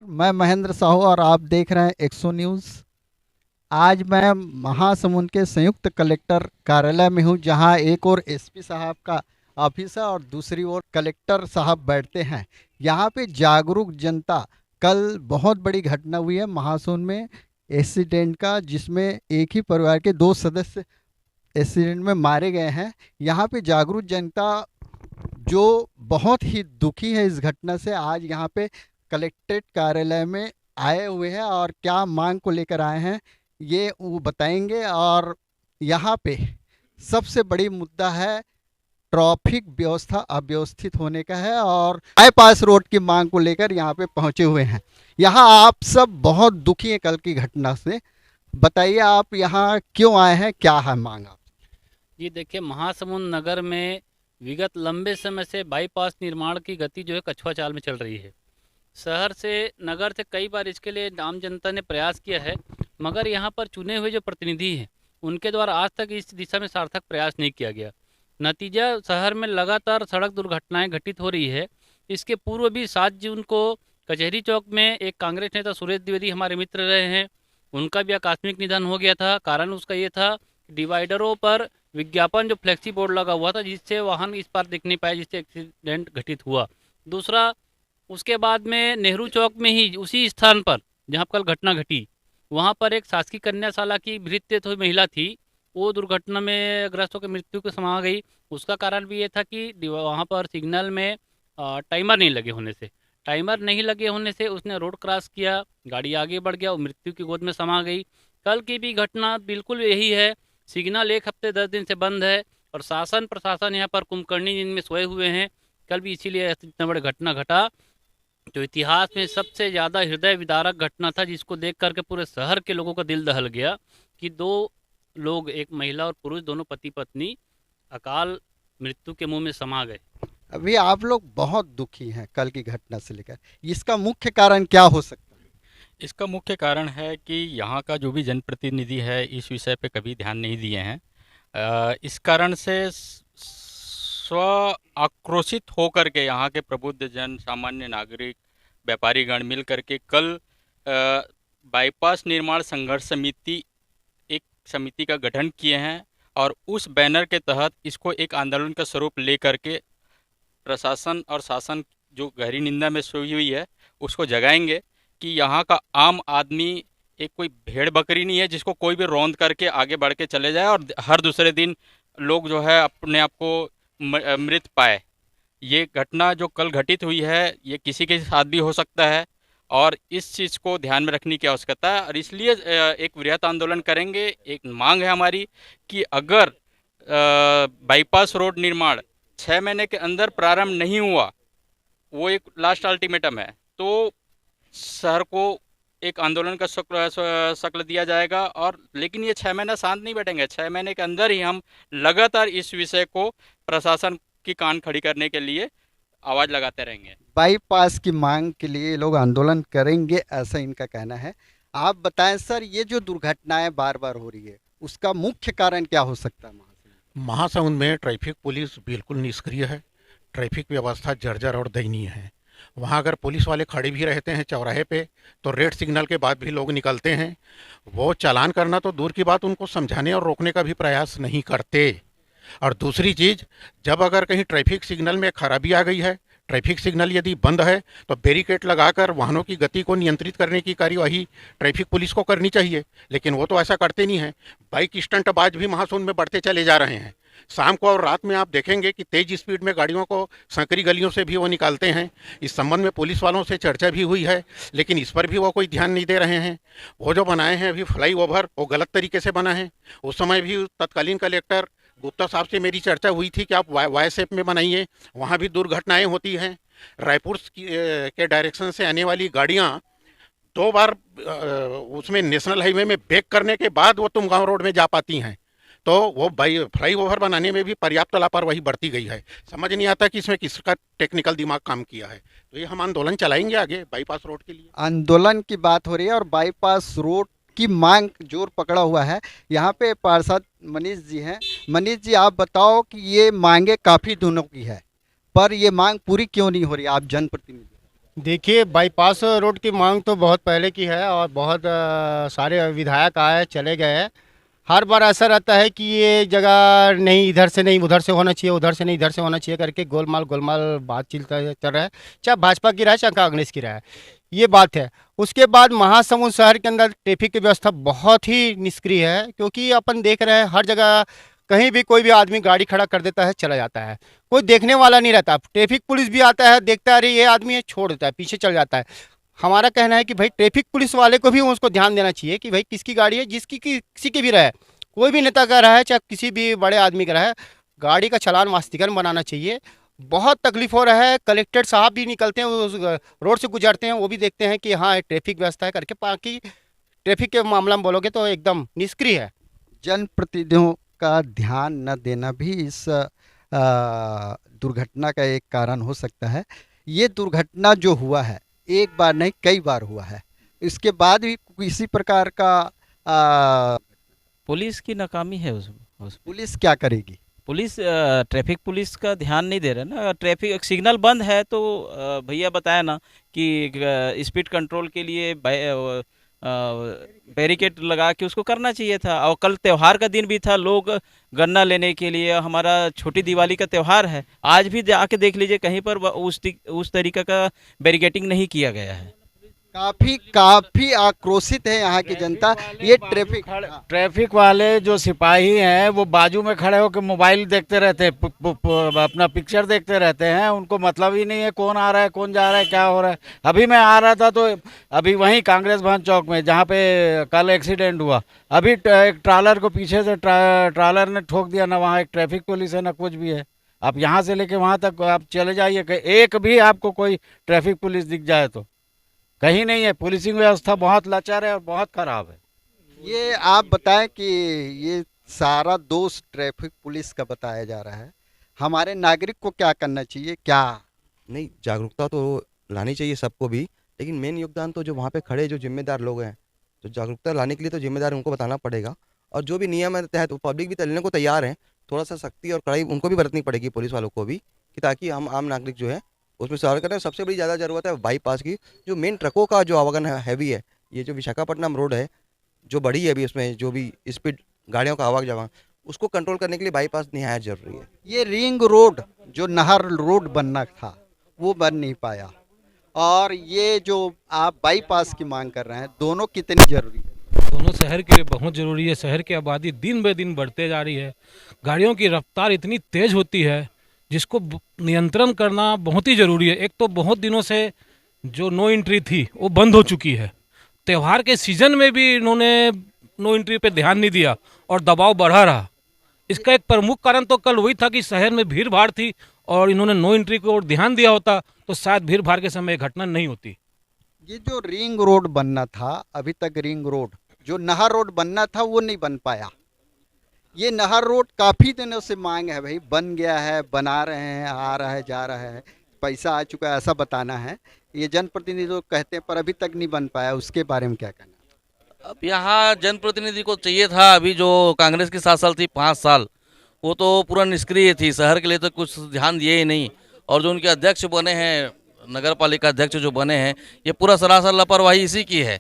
मैं महेंद्र साहू और आप देख रहे हैं एक्सो न्यूज़। आज मैं महासमुंद के संयुक्त कलेक्टर कार्यालय में हूं, जहां एक और एसपी साहब का ऑफिस है और दूसरी ओर कलेक्टर साहब बैठते हैं। यहां पे जागरूक जनता। कल बहुत बड़ी घटना हुई है महासमुंद में एक्सीडेंट का, जिसमें एक ही परिवार के दो सदस्य एक्सीडेंट में मारे गए हैं। यहाँ पे जागरूक जनता जो बहुत ही दुखी है इस घटना से, आज यहाँ पे कलेक्ट्रेट कार्यालय में आए हुए हैं और क्या मांग को लेकर आए हैं ये वो बताएंगे। और यहाँ पे सबसे बड़ी मुद्दा है ट्रैफिक व्यवस्था अव्यवस्थित होने का है और बाईपास रोड की मांग को लेकर यहाँ पे पहुंचे हुए हैं। यहाँ आप सब बहुत दुखी हैं कल की घटना से। बताइए आप यहाँ क्यों आए हैं, क्या है मांग आप? जी देखिए, महासमुंद नगर में विगत लंबे समय से बाईपास निर्माण की गति जो है कछुआ चाल में चल रही है। शहर से नगर से कई बार इसके लिए आम जनता ने प्रयास किया है, मगर यहाँ पर चुने हुए जो प्रतिनिधि हैं उनके द्वारा आज तक इस दिशा में सार्थक प्रयास नहीं किया गया। नतीजा, शहर में लगातार सड़क दुर्घटनाएं घटित हो रही है। इसके पूर्व भी 7 जून को कचहरी चौक में एक कांग्रेस नेता सुरेश द्विवेदी हमारे मित्र रहे हैं, उनका भी आकस्मिक निधन हो गया था। कारण उसका ये था कि डिवाइडरों पर विज्ञापन जो फ्लेक्सी बोर्ड लगा हुआ था, जिससे वाहन इस पार दिख नहीं पाए, जिससे एक्सीडेंट घटित हुआ। दूसरा, उसके बाद में नेहरू चौक में ही उसी स्थान पर जहाँ कल घटना घटी, वहाँ पर एक शासकीय कन्याशाला की भृत्य हुई महिला थी, वो दुर्घटना में ग्रस्त होकर मृत्यु को समा गई। उसका कारण भी ये था कि वहाँ पर सिग्नल में टाइमर नहीं लगे होने से उसने रोड क्रॉस किया, गाड़ी आगे बढ़ गया, वो मृत्यु की गोद में समा गई। कल की भी घटना बिल्कुल यही है। सिग्नल 1 हफ्ते 10 दिन से बंद है और शासन प्रशासन यहाँ पर कुंभकर्णी नींद में सोए हुए हैं। कल भी इसीलिए इतना बड़ा घटना घटा, जो इतिहास में सबसे ज़्यादा हृदय विदारक घटना था, जिसको देख करके पूरे शहर के लोगों का दिल दहल गया कि दो लोग, एक महिला और पुरुष, दोनों पति पत्नी, अकाल मृत्यु के मुंह में समा गए। अभी आप लोग बहुत दुखी हैं कल की घटना से लेकर, इसका मुख्य कारण क्या हो सकता है? इसका मुख्य कारण है कि यहाँ का जो भी जनप्रतिनिधि है इस विषय पे कभी ध्यान नहीं दिए हैं। इस कारण से स्व आक्रोशित होकर के यहाँ के प्रबुद्ध जन, सामान्य नागरिक, व्यापारीगण मिल करके कल बाईपास निर्माण संघर्ष समिति, एक समिति का गठन किए हैं और उस बैनर के तहत इसको एक आंदोलन का स्वरूप ले करके प्रशासन और शासन जो गहरी निंदा में सोई हुई है उसको जगाएंगे कि यहाँ का आम आदमी एक कोई भेड़ बकरी नहीं है जिसको कोई भी रौंद करके आगे बढ़ के चले जाए और हर दूसरे दिन लोग जो है अपने आप को मृत पाए। ये घटना जो कल घटित हुई है ये किसी के साथ भी हो सकता है और इस चीज़ को ध्यान में रखने की आवश्यकता है और इसलिए एक वृहत आंदोलन करेंगे। एक मांग है हमारी कि अगर बाईपास रोड निर्माण 6 महीने के अंदर प्रारंभ नहीं हुआ, वो एक लास्ट अल्टीमेटम है, तो शहर को एक आंदोलन का शक्ल दिया जाएगा। और लेकिन ये 6 महीना शांत नहीं बैठेंगे, 6 महीने के अंदर ही हम लगातार इस विषय को प्रशासन की कान खड़ी करने के लिए आवाज़ लगाते रहेंगे। बाईपास की मांग के लिए लोग आंदोलन करेंगे, ऐसा इनका कहना है। आप बताएं सर, ये जो दुर्घटनाएं बार बार हो रही है उसका मुख्य कारण क्या हो सकता है महाशय? महासमुंद में ट्रैफिक पुलिस बिल्कुल निष्क्रिय है। ट्रैफिक व्यवस्था जर्जर और दयनीय है। वहाँ अगर पुलिस वाले खड़े भी रहते हैं चौराहे पे तो रेड सिग्नल के बाद भी लोग निकलते हैं। वो चालान करना तो दूर की बात, उनको समझाने और रोकने का भी प्रयास नहीं करते। और दूसरी चीज़, जब अगर कहीं ट्रैफिक सिग्नल में खराबी आ गई है, ट्रैफिक सिग्नल यदि बंद है तो बैरिकेड लगाकर वाहनों की गति को नियंत्रित करने की कार्यवाही ट्रैफिक पुलिस को करनी चाहिए, लेकिन वो तो ऐसा करते नहीं हैं। बाइक स्टंटबाज भी महासुंद में बढ़ते चले जा रहे हैं। शाम को और रात में आप देखेंगे कि तेज स्पीड में गाड़ियों को संकरी गलियों से भी वो निकालते हैं। इस संबंध में पुलिस वालों से चर्चा भी हुई है, लेकिन इस पर भी वो कोई ध्यान नहीं दे रहे हैं। वो जो बनाए हैं अभी फ्लाई ओवर, वो गलत तरीके से बना है। उस समय भी तत्कालीन कलेक्टर गुप्ता साहब से मेरी चर्चा हुई थी कि आप वाई शेप में बनाइए, वहाँ भी दुर्घटनाएं होती हैं। रायपुर के डायरेक्शन से आने वाली गाड़ियाँ 2 बार उसमें नेशनल हाईवे में ब्रेक करने के बाद वो तुम गांव रोड में जा पाती हैं। तो वो फ्लाई ओवर बनाने में भी पर्याप्त लापरवाही बढ़ती गई है। समझ नहीं आता कि इसमें किसका टेक्निकल दिमाग काम किया है। तो ये हम आंदोलन चलाएंगे आगे बाईपास रोड के लिए। आंदोलन की बात हो रही है और बाईपास रोड की मांग जोर पकड़ा हुआ है। यहाँ पे पार्षद मनीष जी हैं। मनीष जी, आप बताओ कि ये मांगे काफ़ी दिनों की है, पर ये मांग पूरी क्यों नहीं हो रही? आप जनप्रतिनिधि। देखिए, बाईपास रोड की मांग तो बहुत पहले की है और बहुत सारे विधायक आए चले गए हैं। हर बार ऐसा रहता है कि ये जगह नहीं, इधर से नहीं उधर से होना चाहिए, उधर से नहीं इधर से होना चाहिए करके गोलमाल गोलमाल बात चल रहा है। चाहे भाजपा की रहा है चाहे कांग्रेस की रहा है, ये बात है। उसके बाद महासमुंद शहर के अंदर ट्रैफिक की व्यवस्था बहुत ही निष्क्रिय है, क्योंकि अपन देख रहे हैं हर जगह कहीं भी कोई भी आदमी गाड़ी खड़ा कर देता है, चला जाता है, कोई देखने वाला नहीं रहता। ट्रैफिक पुलिस भी आता है, देखता है अरे ये आदमी है, छोड़ देता है, पीछे चल जाता है। हमारा कहना है कि भाई ट्रैफिक पुलिस वाले को भी उसको ध्यान देना चाहिए कि भाई किसकी गाड़ी है, जिसकी किसी की भी रहे, कोई भी नेता का रहा है चाहे किसी भी बड़े आदमी का रहा है, गाड़ी का चालान वास्तिकरण बनाना चाहिए। बहुत तकलीफ हो रहा है, कलेक्टर साहब भी निकलते हैं उस रोड से गुजरते हैं, वो भी देखते हैं कि हाँ ट्रैफिक व्यवस्था है करके। बाकी ट्रैफिक के मामला में बोलोगे तो एकदम निष्क्रिय है। जनप्रतिनिधियों का ध्यान न देना भी इस दुर्घटना का एक कारण हो सकता है। ये दुर्घटना जो हुआ है एक बार नहीं कई बार हुआ है, इसके बाद भी किसी प्रकार का पुलिस की नाकामी है उस पुलिस क्या करेगी? पुलिस ट्रैफिक पुलिस का ध्यान नहीं दे रहा ना। ट्रैफिक सिग्नल बंद है तो भैया बताया ना कि स्पीड कंट्रोल के लिए बैरिकेड लगा के उसको करना चाहिए था। और कल त्यौहार का दिन भी था, लोग गन्ना लेने के लिए, हमारा छोटी दिवाली का त्यौहार है, आज भी जाके देख लीजिए कहीं पर उस तरीके का बैरिकेडिंग नहीं किया गया है। काफी काफी आक्रोशित है यहाँ की जनता। ये ट्रैफिक वाले जो सिपाही हैं वो बाजू में खड़े होकर मोबाइल देखते रहते हैं, अपना पिक्चर देखते रहते हैं। उनको मतलब ही नहीं है कौन आ रहा है कौन जा रहा है क्या हो रहा है। अभी मैं आ रहा था तो अभी वहीं कांग्रेस भवन चौक में जहाँ पे कल एक्सीडेंट हुआ, अभी एक ट्रालर को पीछे से ट्रालर ने ठोक दिया। ना वहाँ एक ट्रैफिक पुलिस है ना कुछ भी है। आप यहाँ से लेके वहाँ तक आप चले जाइए, एक भी आपको कोई ट्रैफिक पुलिस दिख जाए तो कहीं नहीं है। पुलिसिंग व्यवस्था बहुत लाचार है और बहुत खराब है। ये आप बताएं कि ये सारा दोष ट्रैफिक पुलिस का बताया जा रहा है, हमारे नागरिक को क्या करना चाहिए? क्या नहीं, जागरूकता तो लानी चाहिए सबको भी, लेकिन मेन योगदान तो जो वहाँ पे खड़े जो जिम्मेदार लोग हैं, तो जागरूकता लाने के लिए तो जिम्मेदार उनको बताना पड़ेगा। और जो भी नियम है तहत पब्लिक भी चलने को तैयार है, थोड़ा सा सख्ती और कड़ाई उनको भी बरतनी पड़ेगी, पुलिस वालों को भी, कि ताकि हम आम नागरिक जो है उसमें सुधार करें। सबसे बड़ी ज़्यादा ज़रूरत है बाईपास की, जो मेन ट्रकों का जो आवागमन है हैवी है, ये जो विशाखापट्टनम रोड है जो बड़ी है अभी, उसमें जो भी स्पीड गाड़ियों का आवागमन उसको कंट्रोल करने के लिए बाईपास निहायत जरूरी है। ये रिंग रोड जो नहर रोड बनना था वो बन नहीं पाया, और ये जो आप बाईपास की मांग कर रहे हैं, दोनों कितनी जरूरी है? दोनों शहर के लिए बहुत ज़रूरी है। शहर की आबादी दिन ब दिन बढ़ते जा रही है, गाड़ियों की रफ्तार इतनी तेज़ होती है जिसको नियंत्रण करना बहुत ही ज़रूरी है। एक तो बहुत दिनों से जो नो एंट्री थी वो बंद हो चुकी है, त्यौहार के सीज़न में भी इन्होंने नो एंट्री पे ध्यान नहीं दिया और दबाव बढ़ा रहा। इसका एक प्रमुख कारण तो कल वही था कि शहर में भीड़ भाड़ थी और इन्होंने नो एंट्री को ध्यान दिया होता तो शायद भीड़ भाड़ के समय घटना नहीं होती। ये जो रिंग रोड बनना था, अभी तक रिंग रोड जो नहर रोड बनना था वो नहीं बन पाया। ये नहर रोड काफ़ी दिनों से मांग है, भाई बन गया है, बना रहे हैं, आ रहा है जा रहा है, पैसा आ चुका है ऐसा बताना है, ये जनप्रतिनिधि लोग कहते हैं, पर अभी तक नहीं बन पाया। उसके बारे में क्या कहना? अब यहाँ जनप्रतिनिधि को चाहिए था, अभी जो कांग्रेस की शासन थी 5 साल, वो तो पूरा निष्क्रिय थी, शहर के लिए तो कुछ ध्यान दिए ही नहीं। और जो उनके अध्यक्ष बने हैं, नगर पालिका अध्यक्ष जो बने हैं, ये पूरा सरासर लापरवाही इसी की है।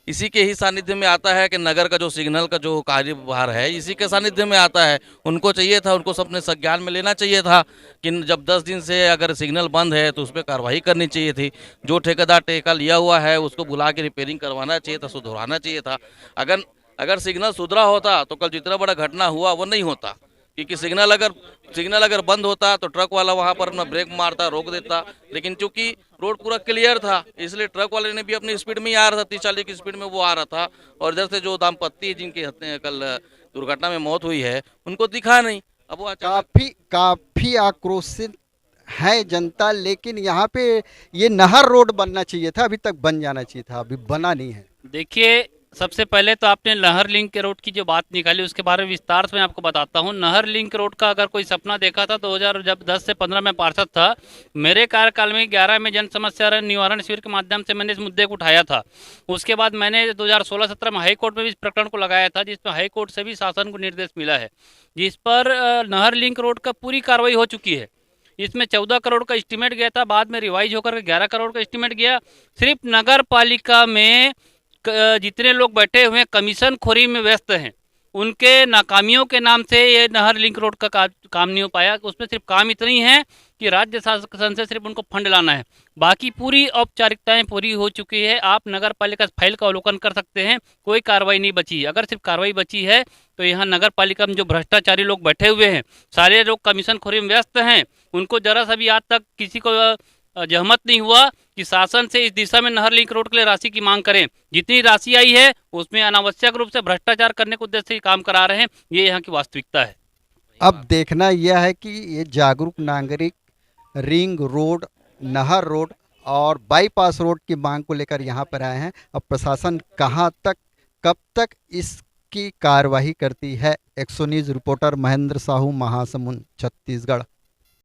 इसी के ही सानिध्य में आता है कि नगर का जो सिग्नल का जो कार्यभार है इसी के सानिध्य में आता है। उनको चाहिए था, उनको सबने संज्ञान में लेना चाहिए था कि जब 10 दिन से अगर सिग्नल बंद है तो उस पर कार्रवाई करनी चाहिए थी। जो ठेकेदार ठेका लिया हुआ है उसको बुला के रिपेयरिंग करवाना चाहिए था, सुधरवाना चाहिए था। अगर सिग्नल सुधरा होता तो कल जितना बड़ा घटना हुआ वो नहीं होता, क्योंकि सिग्नल अगर बंद होता तो ट्रक वाला वहां पर अपना ब्रेक मारता, रोक देता। लेकिन चूंकि रोड पूरा क्लियर था इसलिए ट्रक वाले ने भी अपनी स्पीड में ही आ रहा था, 30-40 की स्पीड में वो आ रहा था। और इधर से जो दाम्पत्य जिनकी कल दुर्घटना में मौत हुई है उनको दिखा नहीं। अब वो काफी आक्रोशित है जनता, लेकिन यहाँ पे ये नहर रोड बनना चाहिए था, अभी तक बन जाना चाहिए था, अभी बना नहीं है। देखिए, सबसे पहले तो आपने नहर लिंक रोड की जो बात निकाली उसके बारे में विस्तार से मैं आपको बताता हूं। नहर लिंक रोड का अगर कोई सपना देखा था 2010 से 15 में पार्षद था, मेरे कार्यकाल में 11 में जन समस्या निवारण शिविर के माध्यम से मैंने इस मुद्दे को उठाया था। उसके बाद मैंने 2016-17 में हाई कोर्ट में भी इस प्रकरण को लगाया था, जिसमें हाई कोर्ट से भी शासन को निर्देश मिला है, जिस पर नहर लिंक रोड का पूरी कार्रवाई हो चुकी है। इसमें 14 करोड़ का एस्टीमेट गया था, बाद में रिवाइज होकर के 11 करोड़ का एस्टीमेट गया। सिर्फ नगर पालिका में जितने लोग बैठे हुए हैं कमीशन खोरी में व्यस्त हैं, उनके नाकामियों के नाम से ये नहर लिंक रोड का काम नहीं हो पाया। उसमें सिर्फ काम इतनी है कि राज्य शासन से सिर्फ उनको फंड लाना है, बाकी पूरी औपचारिकताएं पूरी हो चुकी है। आप नगर पालिका फाइल का अवलोकन कर सकते हैं, कोई कार्रवाई नहीं बची। अगर सिर्फ कार्रवाई बची है तो यहाँ नगर पालिका में जो भ्रष्टाचारी लोग बैठे हुए हैं, सारे लोग कमीशन खोरी में व्यस्त हैं, उनको जरा सा भी आज तक किसी को जहमत नहीं हुआ कि शासन से इस दिशा में नहर लिंक रोड के लिए राशि की मांग करें। जितनी राशि आई है उसमें अनावश्यक रूप से भ्रष्टाचार करने के उद्देश्य से काम करा रहे हैं, ये यहाँ की वास्तविकता है। अब देखना यह है कि ये जागरूक नागरिक रिंग रोड, नहर रोड और बाईपास रोड की मांग को लेकर यहाँ पर आए हैं। अब प्रशासन कहाँ तक, कब तक इसकी कार्यवाही करती है। 100 न्यूज़ रिपोर्टर महेंद्र साहू, महासमुंद, छत्तीसगढ़।